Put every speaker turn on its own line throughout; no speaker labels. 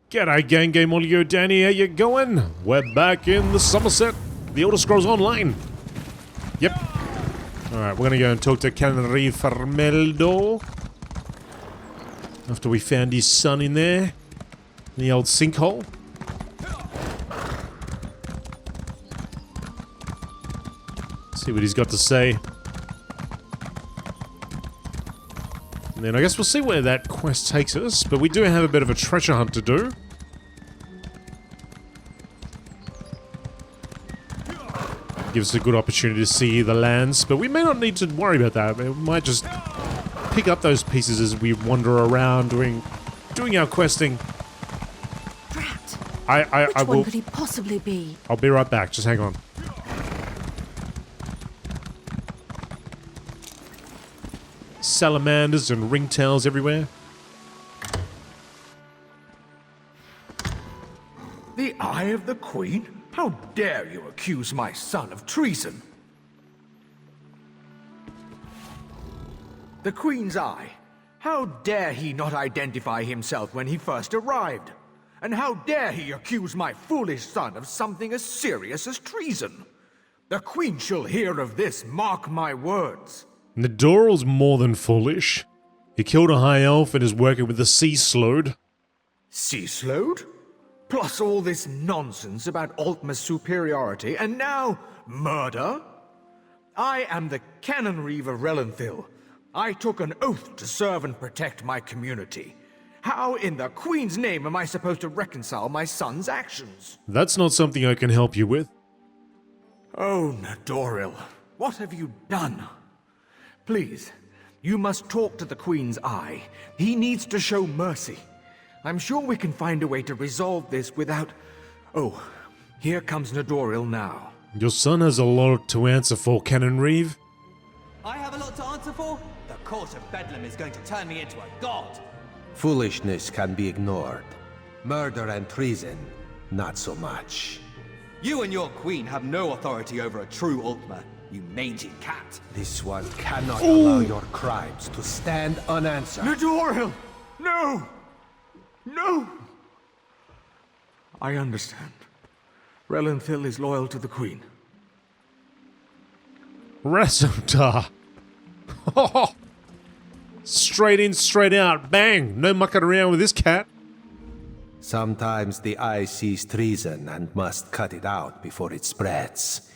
G'day gang, GameolioDan here, how you going? We're back in the Summerset, the Elder Scrolls Online. Yep. Alright, we're gonna go and talk to Canary Farmeldo. After we found his son in there. In the old sinkhole. See what he's got to say. And then I guess we'll see where that quest takes us, but we do have a bit of a treasure hunt to do. Gives us a good opportunity to see the lands, but we may not need to worry about that. We might just pick up those pieces as we wander around doing our questing.
Drat!
I
Which
will.
one could he possibly be?
I'll be right back. Just hang on. Salamanders and ringtails everywhere.
The eye of the Queen? How dare you accuse my son of treason? The Queen's eye. How dare he not identify himself when he first arrived? And how dare he accuse my foolish son of something as serious as treason? The Queen shall hear of this, mark my words.
Nedoral's more than foolish. He killed a High Elf and is working with the Sea Slowed.
Sea slowed? Plus all this nonsense about Altma's superiority, and now murder? I am the Canon Reeve of Relenthil. I took an oath to serve and protect my community. How in the Queen's name am I supposed to reconcile my son's actions?
That's not something I can help you with.
Oh, Nedoril, what have you done? Please, you must talk to the Queen's eye. He needs to show mercy. I'm sure we can find a way to resolve this without... Oh, here comes Nedoril now.
Your son has a lot to answer for, Canon Reeve.
I have a lot to answer for? The court of Bedlam is going to turn me into a god.
Foolishness can be ignored. Murder and treason, not so much.
You and your queen have no authority over a true Altma, you mangy cat.
This one cannot allow your crimes to stand unanswered.
Nedoril! No! No! I understand. Relenthil is loyal to the Queen.
Rasundar. Straight in, straight out. Bang! No mucking around with this cat.
Sometimes the eye sees treason and must cut it out before it spreads.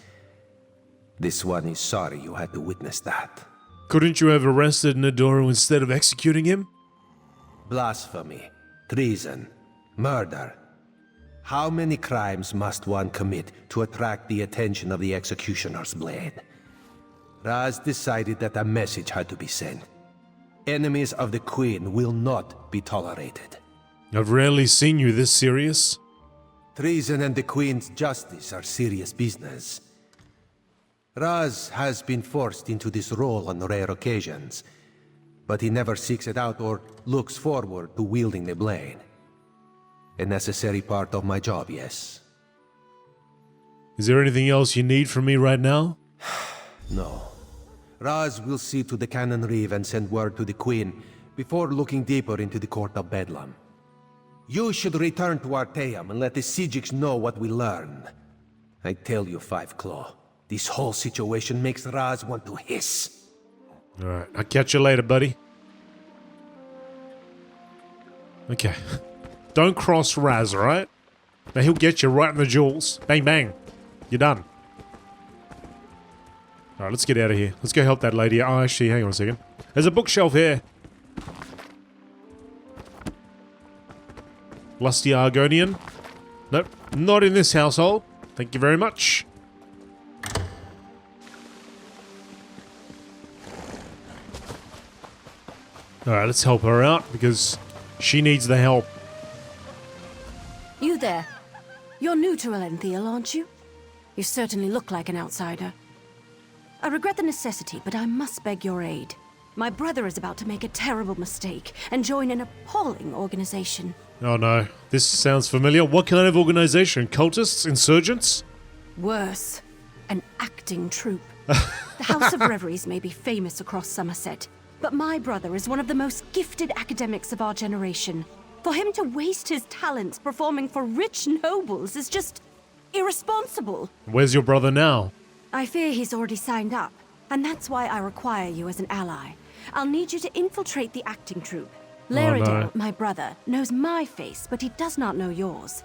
This one is sorry you had to witness that.
Couldn't you have arrested Nedoril instead of executing him?
Blasphemy, treason, murder. How many crimes must one commit to attract the attention of the executioner's blade? Raz decided that a message had to be sent. Enemies of the Queen will not be tolerated.
I've rarely seen you this serious.
Treason and the Queen's justice are serious business. Raz has been forced into this role on rare occasions, but he never seeks it out or looks forward to wielding the blade. A necessary part of my job, yes.
Is there anything else you need from me right now?
No. Raz will see to the Canon Reeve and send word to the Queen before looking deeper into the Court of Bedlam. You should return to Artaeum and let the Psijics know what we learned. I tell you, Five Claw, this whole situation makes Raz want to hiss.
Alright, I'll catch you later, buddy. Okay. Don't cross Raz, alright? Now he'll get you right in the jewels. Bang, bang. You're done. Alright, let's get out of here. Let's go help that lady. Oh, actually, hang on a second. There's a bookshelf here. Lusty Argonian. Nope, not in this household. Thank you very much. Alright, let's help her out, because she needs the help.
You there. You're new to Relenthil, aren't you? You certainly look like an outsider. I regret the necessity, but I must beg your aid. My brother is about to make a terrible mistake and join an appalling organization.
Oh no, this sounds familiar. What kind of organization? Cultists? Insurgents?
Worse, an acting troupe. The House of Reveries may be famous across Somerset, but my brother is one of the most gifted academics of our generation. For him to waste his talents performing for rich nobles is just irresponsible.
Where's your brother now?
I fear he's already signed up, and that's why I require you as an ally. I'll need you to infiltrate the acting troupe. Laredale, my brother, knows my face, but he does not know yours.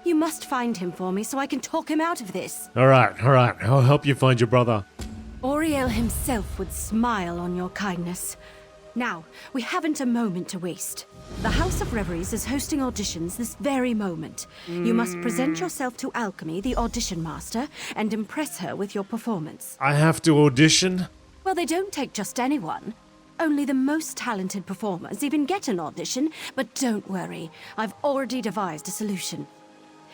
You must find him for me so I can talk him out of this.
All right. I'll help you find your brother.
Auriel himself would smile on your kindness. Now, we haven't a moment to waste. The House of Reveries is hosting auditions this very moment. You must present yourself to Alchemy, the audition master, and impress her with your performance.
I have to audition?
Well, they don't take just anyone. Only the most talented performers even get an audition, but don't worry, I've already devised a solution.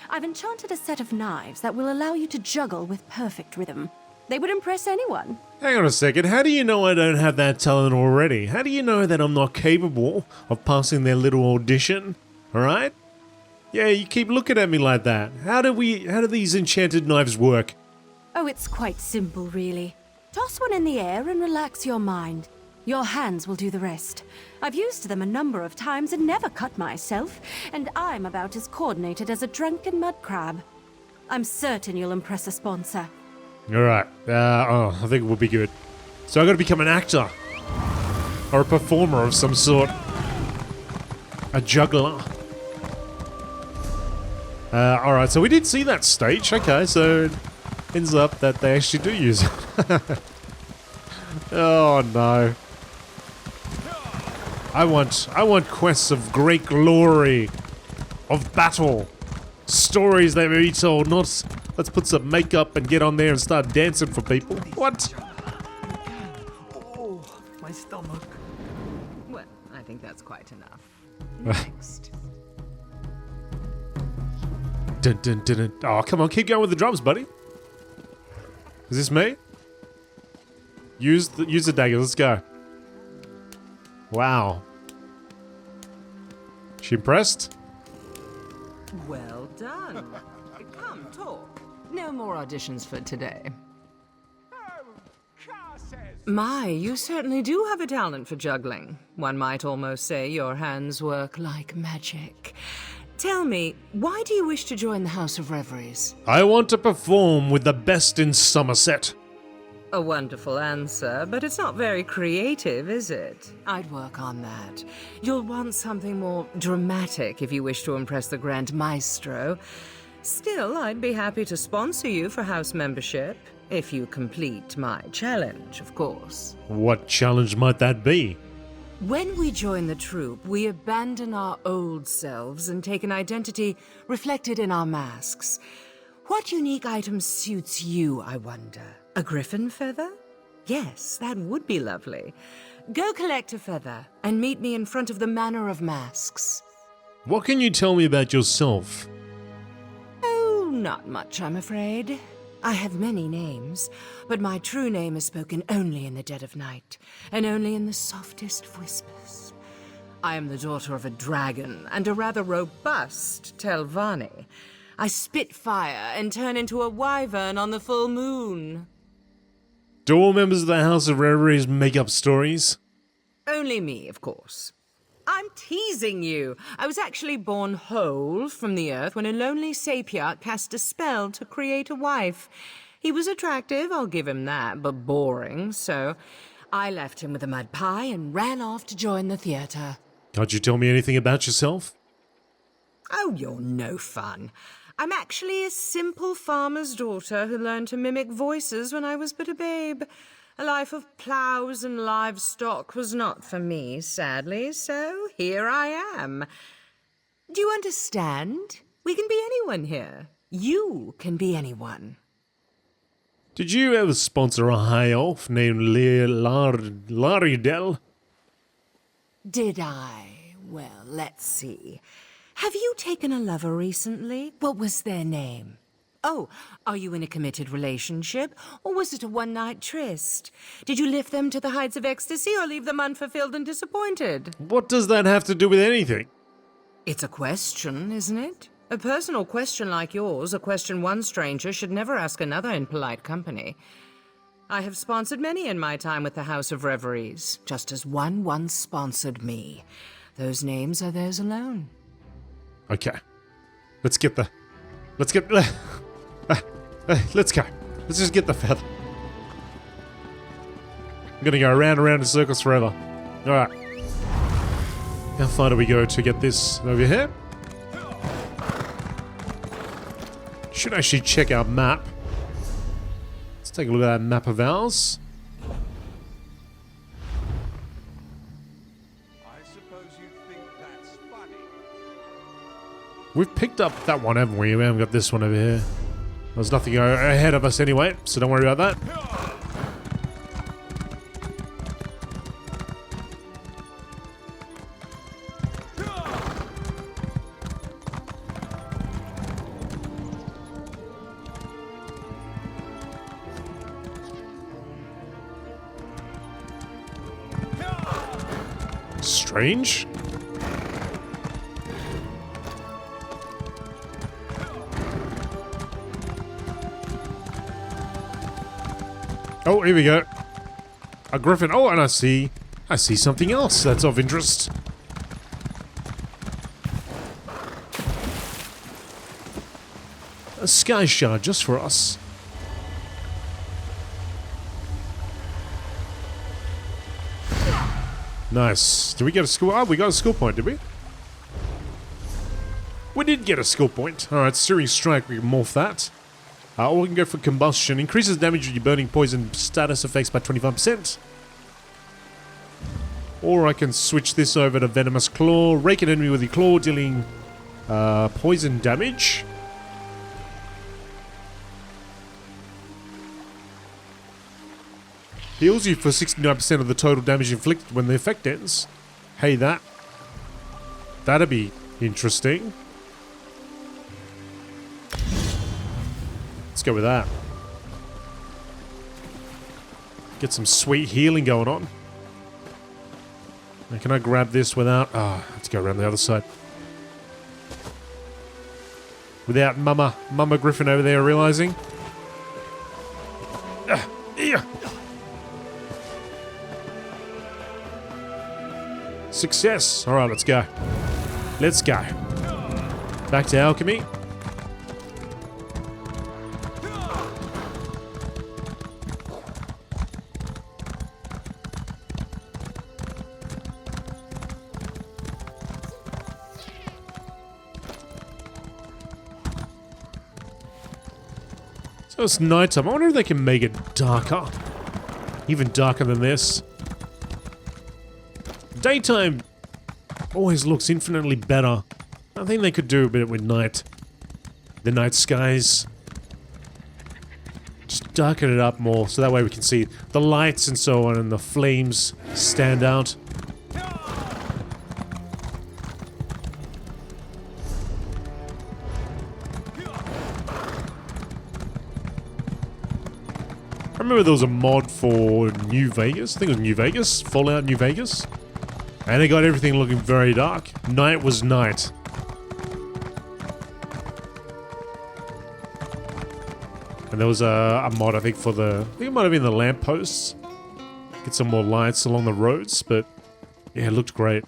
I've enchanted a set of knives that will allow you to juggle with perfect rhythm. They would impress anyone.
Hang on a second, how do you know I don't have that talent already? How do you know that I'm not capable of passing their little audition? Alright? Yeah, you keep looking at me like that. How do these enchanted knives work?
Oh, it's quite simple, really. Toss one in the air and relax your mind. Your hands will do the rest. I've used them a number of times and never cut myself, and I'm about as coordinated as a drunken mud crab. I'm certain you'll impress a sponsor.
Alright, I think it will be good. So I gotta become an actor. Or a performer of some sort. A juggler. Alright, so we did see that stage. Okay, so it ends up that they actually do use it. Oh no. I want quests of great glory, of battle, stories that may be told, not let's put some makeup and get on there and start dancing for people. What?
Oh, my stomach.
Well, I think that's quite enough. Next.
Dun, dun, dun, dun. Oh, come on, keep going with the drums, buddy. Is this me? Use the dagger, let's go. Wow. She impressed?
Well done. Come, talk. No more auditions for today. My, you certainly do have a talent for juggling. One might almost say your hands work like magic. Tell me, why do you wish to join the House of Reveries?
I want to perform with the best in Summerset.
A wonderful answer, but it's not very creative, is it? I'd work on that. You'll want something more dramatic if you wish to impress the Grand Maestro. Still, I'd be happy to sponsor you for house membership, if you complete my challenge, of course.
What challenge might that be?
When we join the troupe, we abandon our old selves and take an identity reflected in our masks. What unique item suits you, I wonder? A griffin feather? Yes, that would be lovely. Go collect a feather and meet me in front of the Manor of Masques.
What can you tell me about yourself?
Oh, not much, I'm afraid. I have many names, but my true name is spoken only in the dead of night, and only in the softest whispers. I am the daughter of a dragon and a rather robust Telvanni. I spit fire and turn into a wyvern on the full moon.
Do all members of the House of Reveries make up stories?
Only me, of course. I'm teasing you. I was actually born whole from the earth when a lonely sapiarch cast a spell to create a wife. He was attractive, I'll give him that, but boring, so I left him with a mud pie and ran off to join the theatre.
Can't you tell me anything about yourself?
Oh, you're no fun. I'm actually a simple farmer's daughter who learned to mimic voices when I was but a babe. A life of ploughs and livestock was not for me, sadly, so here I am. Do you understand? We can be anyone here. You can be anyone.
Did you ever sponsor a high elf named Laredale?
Did I? Well, let's see. Have you taken a lover recently? What was their name? Oh, are you in a committed relationship? Or was it a one-night tryst? Did you lift them to the heights of ecstasy or leave them unfulfilled and disappointed?
What does that have to do with anything?
It's a question, isn't it? A personal question like yours, a question one stranger should never ask another in polite company. I have sponsored many in my time with the House of Reveries, just as one once sponsored me. Those names are theirs alone.
Okay. Let's go. Let's just get the feather. I'm gonna go around and around in circles forever. Alright. How far do we go to get this over here? Should actually check our map. Let's take a look at that map of ours.
I suppose you think that's funny.
We've picked up that one, haven't we? We haven't got this one over here. There's nothing ahead of us anyway, so don't worry about that. Strange. Oh, here we go. A griffin. Oh, and I see something else that's of interest. A sky shard just for us. Nice. Did we get a skill? Oh, we got a skill point, did we? We did get a skill point. Alright, Searing Strike, we can morph that. Or we can go for Combustion. Increases damage with your burning poison status effects by 25%. Or I can switch this over to Venomous Claw. Rake an enemy with your claw, dealing poison damage. Heals you for 69% of the total damage inflicted when the effect ends. Hey, that'd be interesting. Let's go with that. Get some sweet healing going on. Now, can I grab this without... Oh, I have to go around the other side. Without Mama Griffin over there realizing. Success. Alright, let's go. Let's go. Back to alchemy. So it's nighttime. I wonder if they can make it darker. Even darker than this. Daytime always looks infinitely better. I think they could do a bit with night. The night skies. Just darken it up more so that way we can see the lights and so on and the flames stand out. I remember there was a mod for New Vegas. I think it was New Vegas. Fallout New Vegas. And they got everything looking very dark. Night was night. And there was a mod, I think, for I think it might have been the lampposts. Get some more lights along the roads, but yeah, it looked great.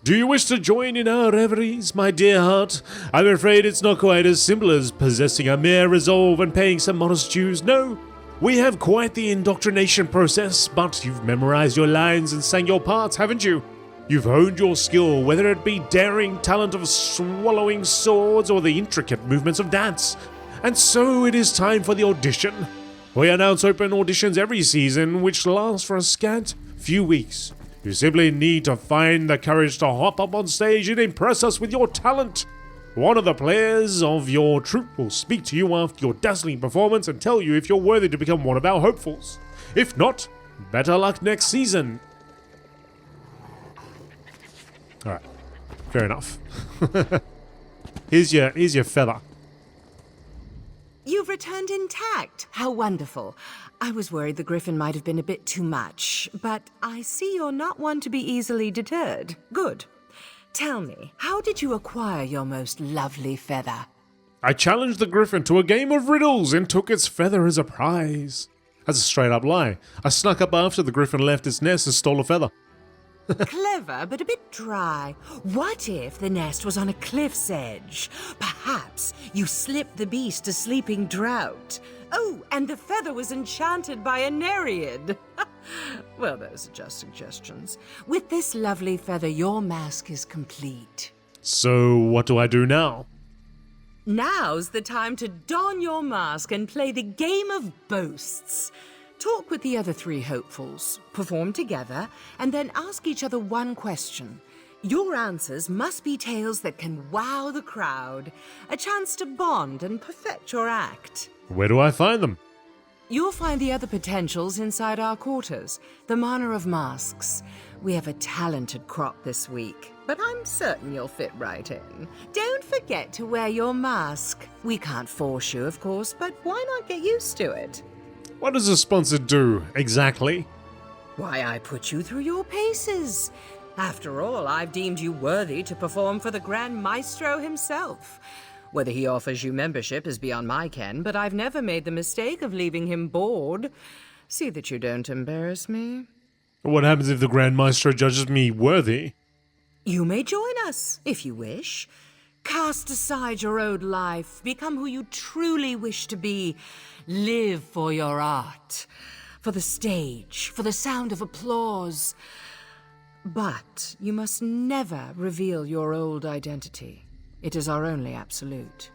Do you wish to join in our reveries, my dear heart? I'm afraid it's not quite as simple as possessing a mere resolve and paying some modest dues. No. We have quite the indoctrination process, but you've memorized your lines and sang your parts, haven't you? You've honed your skill, whether it be daring talent of swallowing swords or the intricate movements of dance. And so it is time for the audition. We announce open auditions every season, which lasts for a scant few weeks. You simply need to find the courage to hop up on stage and impress us with your talent. One of the players of your troupe will speak to you after your dazzling performance and tell you if you're worthy to become one of our hopefuls. If not, better luck next season. Alright, fair enough. Here's your feather.
You've returned intact. How wonderful. I was worried the griffin might have been a bit too much, but I see you're not one to be easily deterred. Good. Tell me, how did you acquire your most lovely feather?
I challenged the griffin to a game of riddles and took its feather as a prize. That's a straight up lie. I snuck up after the griffin left its nest and stole a feather.
Clever, but a bit dry. What if the nest was on a cliff's edge? Perhaps you slipped the beast a sleeping drought. Oh, and the feather was enchanted by a nereid. Well, those are just suggestions. With this lovely feather, your mask is complete.
So, what do I do now?
Now's the time to don your mask and play the game of boasts. Talk with the other 3 hopefuls, perform together, and then ask each other one question. Your answers must be tales that can wow the crowd, a chance to bond and perfect your act.
Where do I find them?
You'll find the other potentials inside our quarters, the Manor of Masques. We have a talented crop this week, but I'm certain you'll fit right in. Don't forget to wear your mask. We can't force you, of course, but why not get used to it?
What does a sponsor do, exactly?
Why, I put you through your paces. After all, I've deemed you worthy to perform for the Grand Maestro himself. Whether he offers you membership is beyond my ken, but I've never made the mistake of leaving him bored. See that you don't embarrass me.
What happens if the Grand Maestro judges me worthy?
You may join us, if you wish. Cast aside your old life, become who you truly wish to be. Live for your art, for the stage, for the sound of applause. But you must never reveal your old identity. It is our only absolute.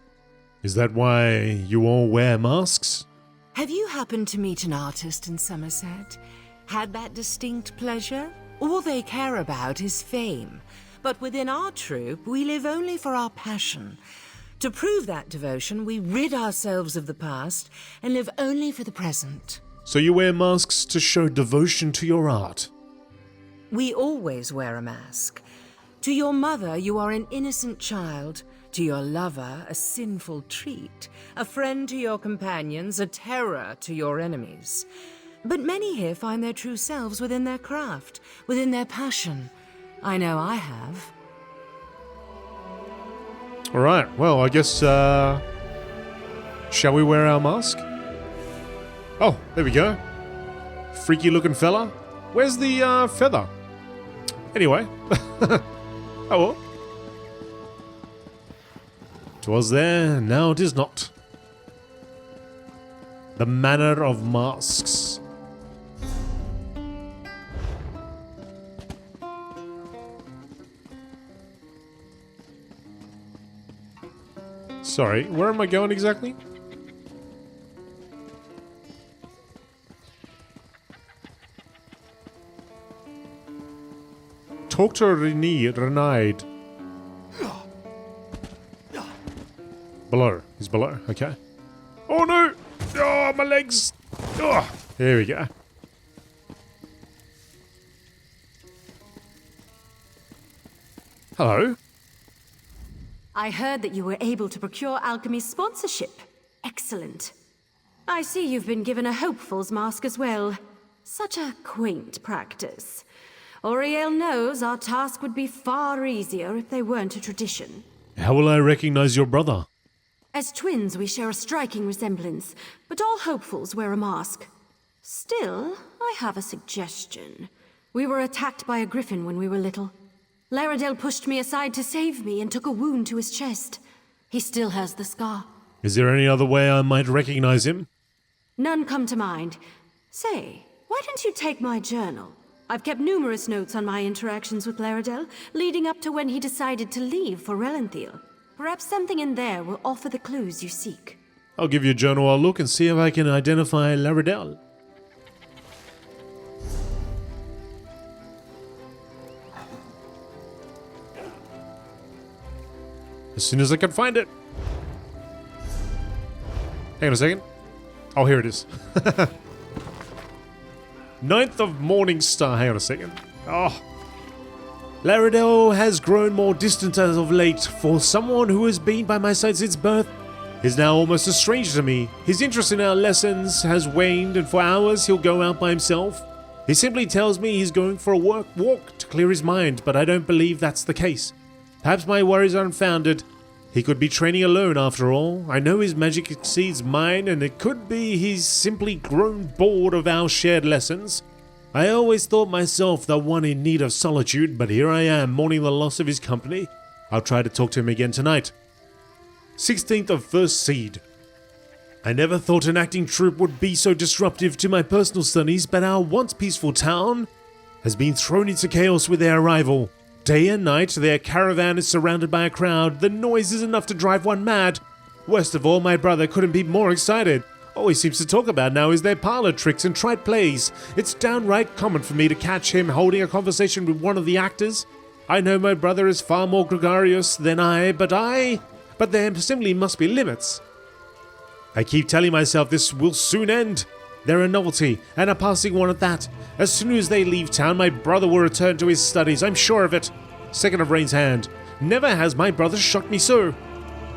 Is that why you all wear masks?
Have you happened to meet an artist in Summerset? Had that distinct pleasure? All they care about is fame. But within our troupe, we live only for our passion. To prove that devotion, we rid ourselves of the past and live only for the present.
So you wear masks to show devotion to your art?
We always wear a mask. To your mother, you are an innocent child. To your lover, a sinful treat. A friend to your companions, a terror to your enemies. But many here find their true selves within their craft, within their passion. I know I have.
Alright, well, I guess, shall we wear our mask? Oh, there we go. Freaky looking fella. Where's the, feather? Anyway. Oh well. 'Twas there, now it is not. The Manor of Masques. Sorry, where am I going exactly? Talk to Reunite. Below. He's below. Okay. Oh no! Oh, my legs! Oh, there we go. Hello?
I heard that you were able to procure Alchemy's sponsorship. Excellent. I see you've been given a Hopeful's mask as well. Such a quaint practice. Auriel knows our task would be far easier if they weren't a tradition.
How will I recognize your brother?
As twins, we share a striking resemblance, but all hopefuls wear a mask. Still, I have a suggestion. We were attacked by a griffin when we were little. Laredale pushed me aside to save me and took a wound to his chest. He still has the scar.
Is there any other way I might recognize him?
None come to mind. Say, why don't you take my journal? I've kept numerous notes on my interactions with Laredale, leading up to when he decided to leave for Relenthil. Perhaps something in there will offer the clues you seek.
I'll give your journal a look and see if I can identify Laredale. As soon as I can find it. Hang on a second. Oh, here it is. 9th of Morningstar. Hang on a second. Oh. Laredale has grown more distant as of late. For someone who has been by my side since birth, is now almost a stranger to me. His interest in our lessons has waned, and for hours he'll go out by himself. He simply tells me he's going for a walk to clear his mind, but I don't believe that's the case. Perhaps my worries are unfounded. He could be training alone after all. I know his magic exceeds mine, and it could be he's simply grown bored of our shared lessons. I always thought myself the one in need of solitude, but here I am, mourning the loss of his company. I'll try to talk to him again tonight. 16th of First Seed. I never thought an acting troupe would be so disruptive to my personal studies, but our once peaceful town has been thrown into chaos with their arrival. Day and night, their caravan is surrounded by a crowd. The noise is enough to drive one mad. Worst of all, my brother couldn't be more excited. All he seems to talk about now is their parlor tricks and trite plays. It's downright common for me to catch him holding a conversation with one of the actors. I know my brother is far more gregarious than but there simply must be limits. I keep telling myself this will soon end. They're a novelty, and a passing one at that. As soon as they leave town, my brother will return to his studies, I'm sure of it. Second of Rain's hand. Never has my brother shocked me so.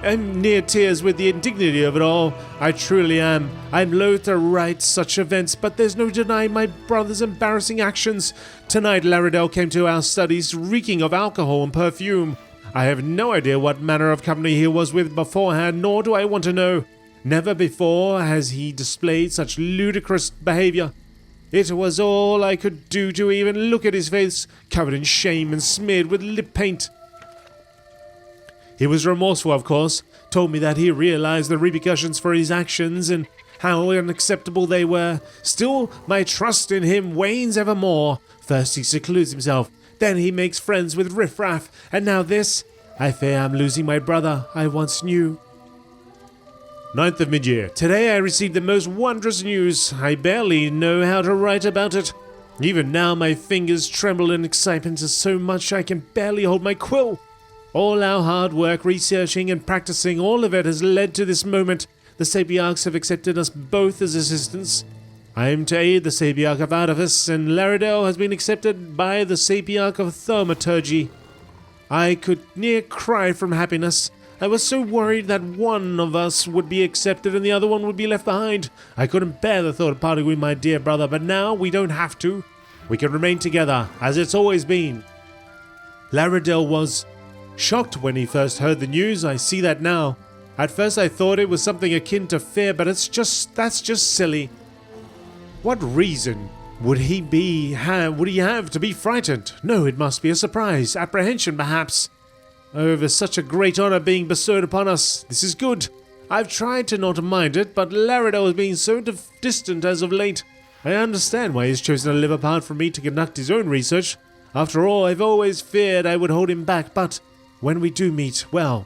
I'm near tears with the indignity of it all. I truly am. I'm loath to write such events, but there's no denying my brother's embarrassing actions. Tonight, Laredale came to our studies reeking of alcohol and perfume. I have no idea what manner of company he was with beforehand, nor do I want to know. Never before has he displayed such ludicrous behavior. It was all I could do to even look at his face, covered in shame and smeared with lip paint. He was remorseful, of course, told me that he realized the repercussions for his actions and how unacceptable they were. Still, my trust in him wanes ever more. First he secludes himself, then he makes friends with riffraff, and now this. I fear I'm losing my brother I once knew. 9th of mid-year. Today I received the most wondrous news. I barely know how to write about it. Even now my fingers tremble in excitement so much I can barely hold my quill. All our hard work, researching and practicing, all of it has led to this moment. The Sabiarchs have accepted us both as assistants. I am to aid the Sabiarch of Artifice, and Laredale has been accepted by the Sabiarch of Thaumaturgy. I could near cry from happiness. I was so worried that one of us would be accepted and the other one would be left behind. I couldn't bear the thought of parting with my dear brother, but now we don't have to. We can remain together, as it's always been. Laredale was shocked when he first heard the news. I see that now. At first I thought it was something akin to fear, but that's just silly. What reason would he have to be frightened? No, it must be a surprise, apprehension perhaps, over such a great honor being bestowed upon us. This is good. I've tried to not mind it, but Laredale has been so distant as of late. I understand why he's chosen to live apart from me to conduct his own research. After all, I've always feared I would hold him back, but when we do meet, well,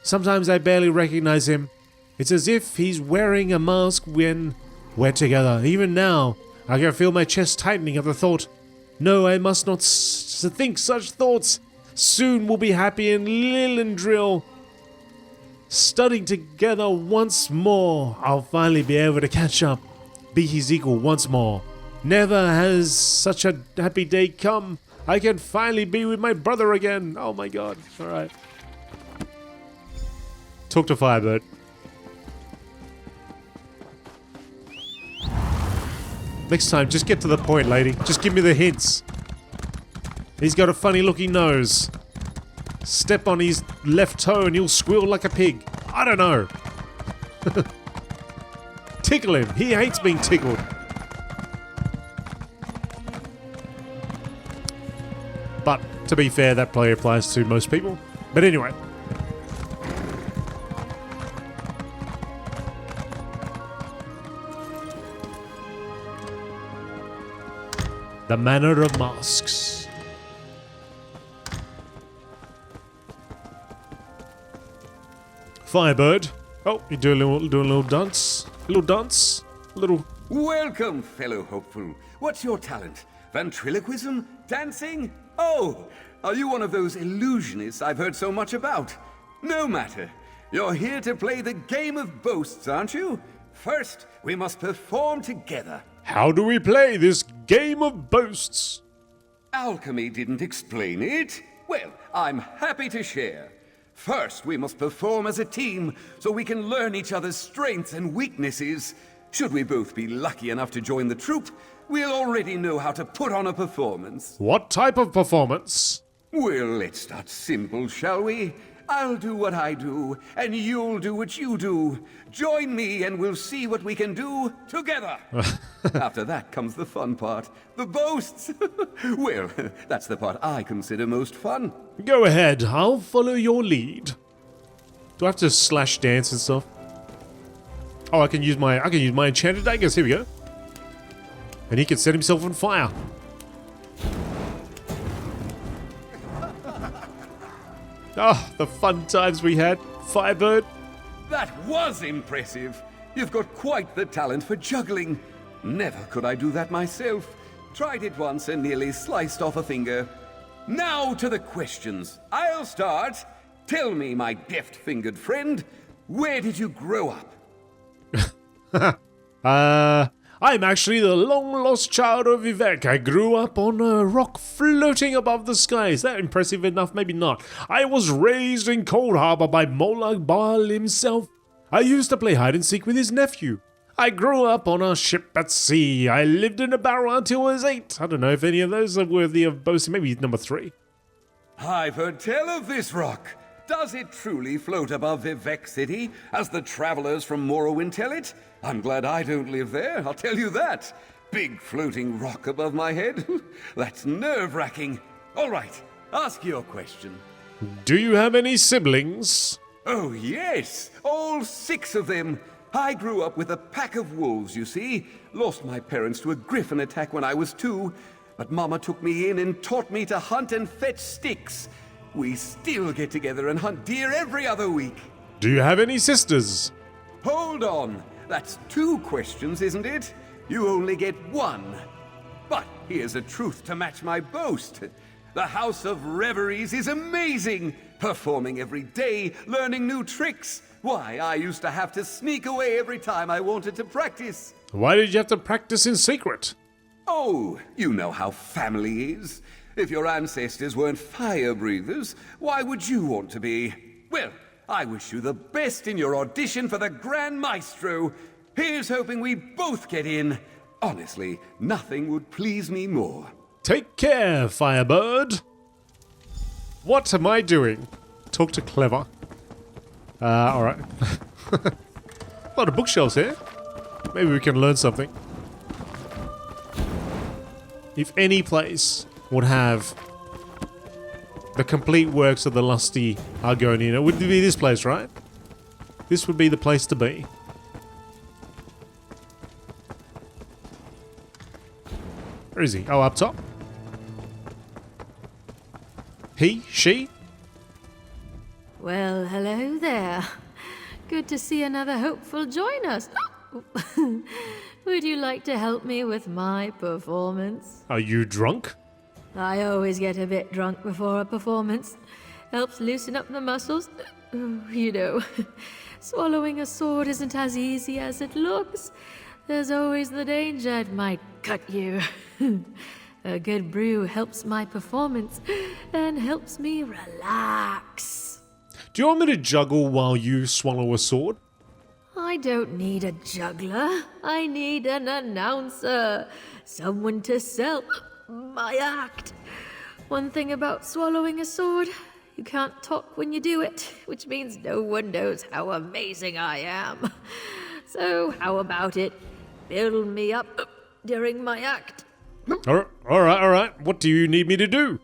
sometimes I barely recognize him. It's as if he's wearing a mask when we're together. Even now, I can feel my chest tightening at the thought. No, I must not think such thoughts. Soon we'll be happy in Lillandrill, studying together once more. I'll finally be able to catch up, be his equal once more. Never has such a happy day come. I can finally be with my brother again. Oh my god. Alright. Talk to Firebird. Next time, just get to the point, lady. Just give me the hints. He's got a funny looking nose. Step on his left toe and he'll squeal like a pig. I don't know. Tickle him. He hates being tickled. But, to be fair, that probably applies to most people. But anyway. The Manor of Masques. Firebird. Oh, you do a little dance. A little dance. A little...
Welcome, fellow hopeful. What's your talent? Ventriloquism? Dancing? Oh, are you one of those illusionists I've heard so much about? No matter. You're here to play the game of boasts, aren't you? First, we must perform together.
How do we play this game of boasts?
Alchemy didn't explain it. Well, I'm happy to share. First, we must perform as a team so we can learn each other's strengths and weaknesses. Should we both be lucky enough to join the troupe, we'll already know how to put on a performance.
What type of performance?
Well, let's start simple, shall we? I'll do what I do, and you'll do what you do. Join me and we'll see what we can do together. After that comes the fun part, the boasts. Well, that's the part I consider most fun.
Go ahead, I'll follow your lead. Do I have to slash dance and stuff? Oh, I can use my enchanted daggers. Here we go. And he can set himself on fire. Ah, the fun times we had, Firebird.
That was impressive. You've got quite the talent for juggling. Never could I do that myself. Tried it once and nearly sliced off a finger. Now to the questions. I'll start. Tell me, my deft-fingered friend, where did you grow up?
I'm actually the long-lost child of Vivek. I grew up on a rock floating above the sky. Is that impressive enough? Maybe not. I was raised in Cold Harbor by Molag Bal himself. I used to play hide-and-seek with his nephew. I grew up on a ship at sea. I lived in a barrel until I was 8. I don't know if any of those are worthy of boasting. Maybe number 3.
I've heard tell of this rock. Does it truly float above Vivek City, as the travelers from Morrowind tell it? I'm glad I don't live there, I'll tell you that. Big floating rock above my head? That's nerve-wracking. All right, ask your question.
Do you have any siblings?
Oh, yes, all 6 of them. I grew up with a pack of wolves, you see. Lost my parents to a griffin attack when I was 2, but Mama took me in and taught me to hunt and fetch sticks. We still get together and hunt deer every other week.
Do you have any sisters?
Hold on. That's 2 questions, isn't it? You only get 1. But here's a truth to match my boast. The House of Reveries is amazing. Performing every day, learning new tricks. Why, I used to have to sneak away every time I wanted to practice.
Why did you have to practice in secret?
Oh, you know how family is. If your ancestors weren't fire breathers, why would you want to be? Well, I wish you the best in your audition for the Grand Maestro. Here's hoping we both get in. Honestly, nothing would please me more.
Take care, Firebird. What am I doing? Talk to Clever. Alright. A lot of bookshelves here. Maybe we can learn something. If any place would have the complete works of the lusty Argonian, it would be this place, right? This would be the place to be. Where is he? Oh, up top. He? She?
Well, hello there. Good to see another hopeful join us. Would you like to help me with my performance?
Are you drunk?
I always get a bit drunk before a performance. Helps loosen up the muscles. You know, swallowing a sword isn't as easy as it looks. There's always the danger it might cut you. A good brew helps my performance and helps me relax.
Do you want me to juggle while you swallow a sword?
I don't need a juggler. I need an announcer. Someone to sell my act. One thing about swallowing a sword, you can't talk when you do it, which means no one knows how amazing I am. So how about it? Build me up during my act.
All right. What do you need me to do?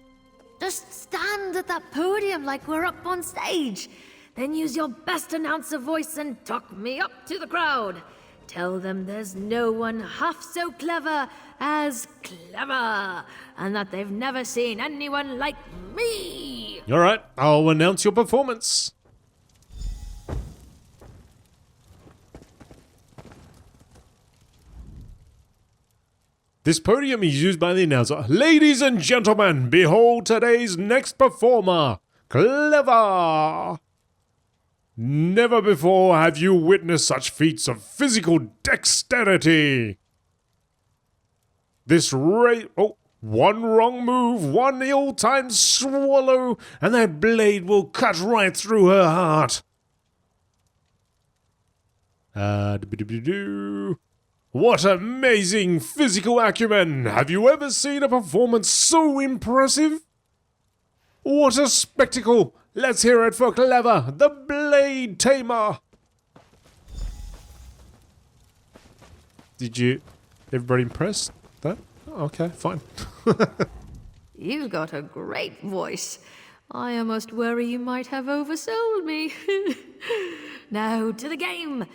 Just stand at that podium like we're up on stage. Then use your best announcer voice and talk me up to the crowd. Tell them there's no one half so clever as clever, and that they've never seen anyone like me.
All right, I'll announce your performance. This podium is used by the announcer. Ladies and gentlemen, behold today's next performer, Clever. Never before have you witnessed such feats of physical dexterity. One wrong move, one ill-timed swallow, and that blade will cut right through her heart. What amazing physical acumen! Have you ever seen a performance so impressive? What a spectacle! Let's hear it for Clever, the Blade Tamer! Everybody impressed? That? Oh, okay, fine.
You've got a great voice. I almost worry you might have oversold me. Now, to the game.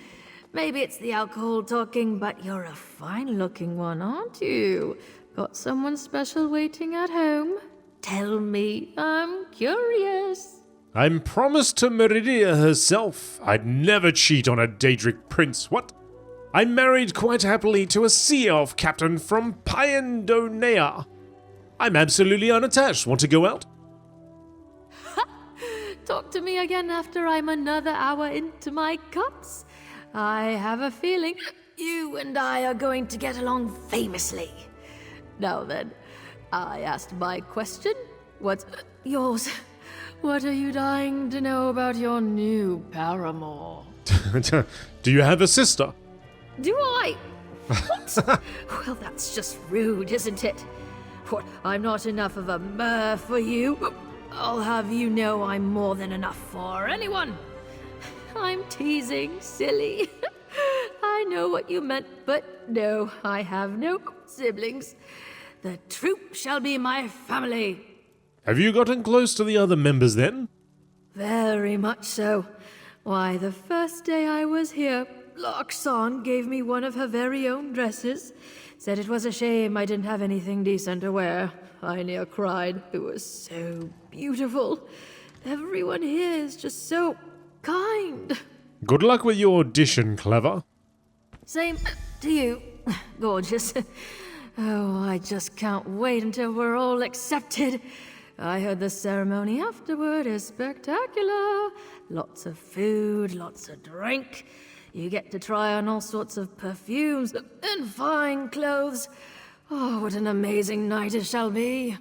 Maybe it's the alcohol talking, but you're a fine-looking one, aren't you? Got someone special waiting at home? Tell me, I'm curious.
I'm promised to Meridia herself. I'd never cheat on a Daedric prince. What? I'm married quite happily to a sea elf captain from Pyendonea. I'm absolutely unattached. Want to go out?
Talk to me again after I'm another hour into my cups. I have a feeling you and I are going to get along famously. Now then, I asked my question. What's yours? What are you dying to know about your new paramour?
Do you have a sister?
Do I? What? Well, that's just rude, isn't it? What, I'm not enough of a mer for you? I'll have you know I'm more than enough for anyone. I'm teasing, silly. I know what you meant, but no, I have no siblings. The troop shall be my family.
Have you gotten close to the other members then?
Very much so. Why, the first day I was here, Loxon gave me one of her very own dresses. Said it was a shame I didn't have anything decent to wear. I near cried. It was so beautiful. Everyone here is just so kind.
Good luck with your audition, Clever.
Same to you, gorgeous. Oh, I just can't wait until we're all accepted. I heard the ceremony afterward is spectacular. Lots of food, lots of drink. You get to try on all sorts of perfumes and fine clothes. Oh, what an amazing night it shall be.